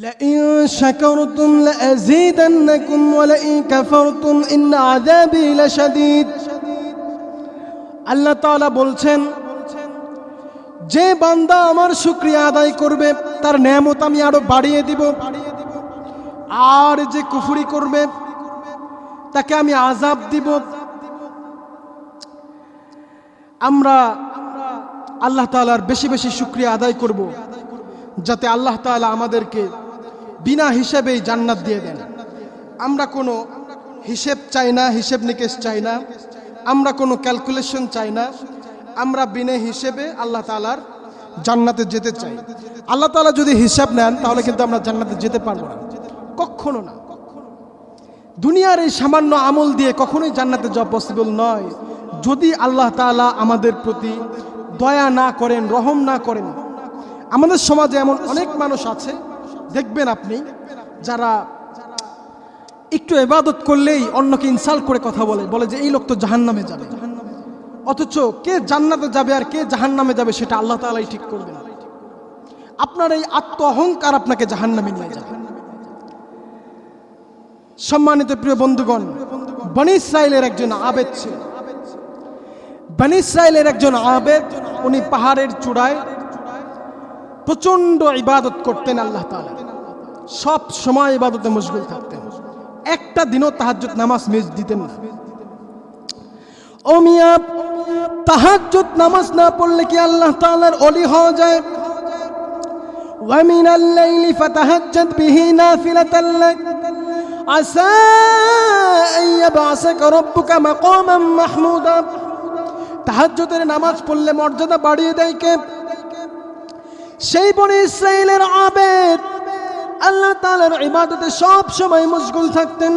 لئن شكرتم لأزيدنكم ولئن كفرتم إن عذابي لشديد। আল্লাহ তাআলা বলছেন, যে বান্দা আমার শুকরিয়া আদায় করবে তার নেয়ামত আমি আরো বাড়িয়ে দিব, আর যে কুফরি করবে তাকে আমি আযাব দিব। আমরা আল্লাহ তাআলার বেশি বেশি শুকরিয়া আদায় করব, যাতে আল্লাহ তাআলা আমাদেরকে বিনা হিসেবেই জান্নাত দিয়ে দেন। আমরা কোনো হিসেব চাই না, হিসেব নিকেশ চাই না, আমরা কোনো ক্যালকুলেশন চাই না, আমরা বিনা হিসেবে আল্লাহ তাআলার জান্নাতে যেতে চাই। আল্লাহ তাআলা যদি হিসাব নেন তাহলে কিন্তু আমরা জান্নাতে যেতে পারবো না, কখনো না। দুনিয়ার এই সামান্য আমল দিয়ে কখনোই জান্নাতে যাওয়া পসিবল নয়, যদি আল্লাহ তাআলা আমাদের প্রতি দয়া না করেন, রহম না করেন। আমাদের সমাজে এমন অনেক মানুষ আছে, দেখবেন আপনি, যারা একটু ইবাদত করলেই অন্যকে ইনসাল্ট করে কথা বলে যে এই লোক তো জাহান্নামে যাবে, অথচ কে জান্নাতে যাবে আর কে জাহান্নামে যাবে সেটা আল্লাহ তাআলাই ঠিক করবেন। আপনার এই আত্ম অহংকার আপনাকে জাহান্নামে নিয়ে যাবে। সম্মানিত প্রিয় বন্ধুগণ, বনী ইসরাইলের একজন আবেদ ছিল। বনী ইসরাইলের একজন আবেদ, উনি পাহাড়ের চূড়ায় প্রচন্ড ইবাদত করতেন আল্লাহ তাআলা, সব সময় ইবাদতে মশগুল থাকতেন, একটা দিনও তাহাজ্জুদ নামাজ মিস দিতেন না। ও মিয়া, তাহাজ্জুদ নামাজ না পড়লে কি আল্লাহ তাআলার ওলি হওয়া যায়? ওয়া মিনাল লাইলি ফাতাহাজ্জাদ বিহি নাফিলাতান লাক আসা আন ইয়াবআসাকা রাব্বুকা মাকামান মাহমুদা। তাহাজ্জুদের নামাজ পড়লে মর্যাদা বাড়িয়ে দেয় কে? সেই বনী ইসরাইলের আবেদ আল্লাহ তাআলার ইবাদতে সব সময় মশগুল থাকতেন,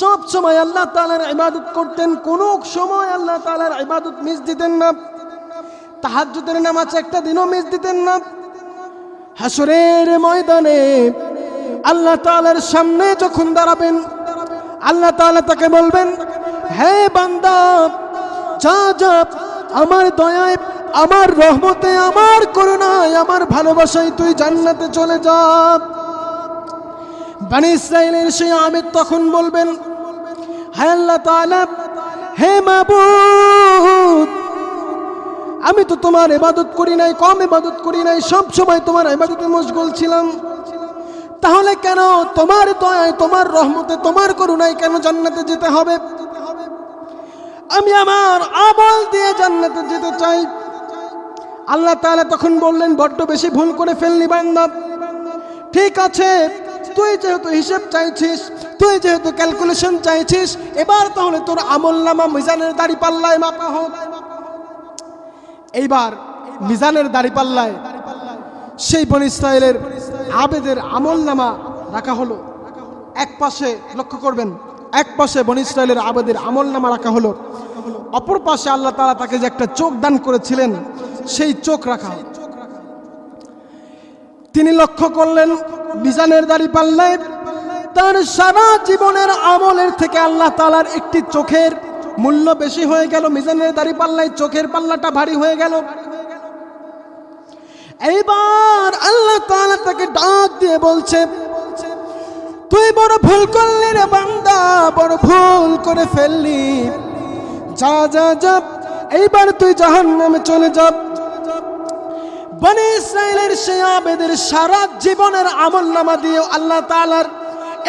সব সময় আল্লাহ তাআলার ইবাদত করতেন, কোনো সময় আল্লাহ তাআলার ইবাদত মিস দিতেন না। তাহাজ্জুদের নামাজ একটা দিনও মিস দিতেন না। হাসরের ময়দানে আল্লাহ তাআলার সামনে যখন দাঁড়াবেন, আল্লাহ তাআলা তাকে বলবেন, হে বান্দা, যা যা আমার দয়ায়, আমার রহমতে, আমার করুণায়, আমার ভালোবাসায় তুই জান্নাতে চলে যা। বনী ইসরাইলের সেই আবেদ তখন বলবেন, হে আল্লাহ তাআলা, হে মাবুদ, আমি তো তোমার ইবাদত করি নাই, কম ইবাদত করি নাই, সব সময় তোমার ইবাদতে মশগুল ছিলাম, তাহলে কেন তোমার দয়ায়, তোমার রহমতে, তোমার করুণায় কেন জান্নাতে যেতে হবে? আমি আমার আমল দিয়ে জান্নাতে যেতে চাই। আল্লাহ তাআলা তখন বললেন, বড্ড বেশি ভুল করে ফেললি বান্দা, ঠিক আছে, তুই যেহেতু হিসাব চাইছিস, তুই যেহেতু ক্যালকুলেশন চাইছিস, এবার তাহলে তোর আমলনামা মিজানের দাঁড়িপাল্লায় মাপা হোক। এইবার মিজানের দাঁড়িপাল্লায় সেই বনী ইসরাইলের আবেদের আমলনামা রাখা হলো। এক পাশে, লক্ষ্য করবেন, এক পাশে বনী ইসরাইলের আবেদের আমলনামা রাখা হলো, অপর পাশে আল্লাহ তাআলা তাকে যে একটা চোখ দান করেছিলেন সেই চোখ রাখা হলো। তিনি লক্ষ্য করলেন মিজানের দাঁড়িপাল্লায় তার সারা জীবনের আমলের থেকে আল্লাহ তাআলার একটি চোখের মূল্য বেশি হয়ে গেল। মিজানের দাঁড়িপাল্লায় চোখের পাল্লাটা ভারী হয়ে গেল। এইবার আল্লাহ তাআলা তাকে ডাক দিয়ে বলছে, তুই বড় ভুল করলি রে বান্দা, বড় ভুল করে ফেললি, যা যা যা, এইবার তুই জাহান্নামে চলে যা। বনী ইসরাইলের সেই আবেদের সারা জীবনের আমলনামা দিয়ে আল্লাহ তাআলার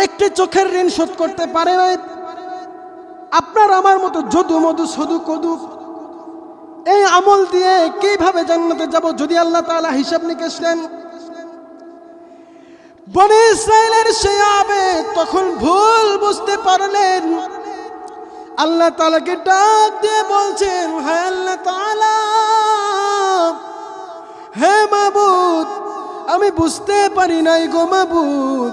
একটি চোখের ঋণ শোধ করতে পারে নাই। আপনার আমার মতো যদু মধু সদু কদু এই আমল দিয়ে কিভাবে জান্নাতে যাব যদি আল্লাহ তাআলা হিসাব নিকেশ নেন? বনী ইসরাইলের সেই আবেদ তখন ভুল বুঝতে পারলেন। আল্লাহ তাআলাকে ডাক দিয়ে বলছেন, হে আল্লাহ তাআলা, হে মাবুদ, আমি বুঝতে পারি নাই গো মাবুদ,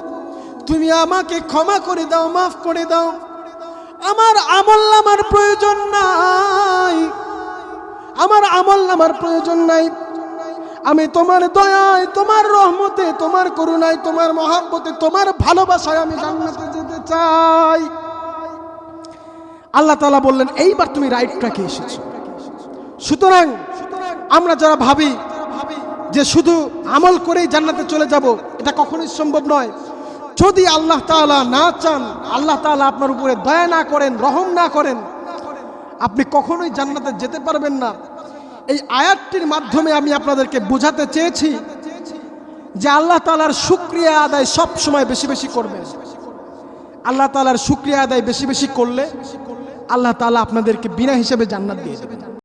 তুমি আমাকে ক্ষমা করে দাও, মাফ করে দাও। আমার আমলনামার প্রয়োজন নাই, আমার আমলনামার প্রয়োজন নাই। আমি তোমার দয়ায়, তোমার রহমতে, তোমার করুণায়, তোমার মহব্বতে, তোমার ভালোবাসায় আমি জান্নাতে যেতে চাই। আল্লাহ তাআলা বললেন, এইবার তুমি রাইট ট্র্যাকে এসেছো। সুতরাং আমরা যারা ভাবি যে শুধু আমল করেই জান্নাতে চলে যাব, এটা কখনোই সম্ভব নয়। যদি আল্লাহ তাআলা না চান, আল্লাহ তাআলা আপনার উপরে দয়া না করেন, রহম না করেন, আপনি কখনোই জান্নাতে যেতে পারবেন না। এই আয়াতটির মাধ্যমে আমি আপনাদেরকে বোঝাতে চেয়েছি যে আল্লাহ তাআলার শুকরিয়া আদায় সব সময় বেশি বেশি করবেন। আল্লাহ তাআলার শুকরিয়া আদায় বেশি বেশি করলে আল্লাহ তাআলা আপনাদেরকে বিনা হিসেবে জান্নাত দিয়ে দেবেন।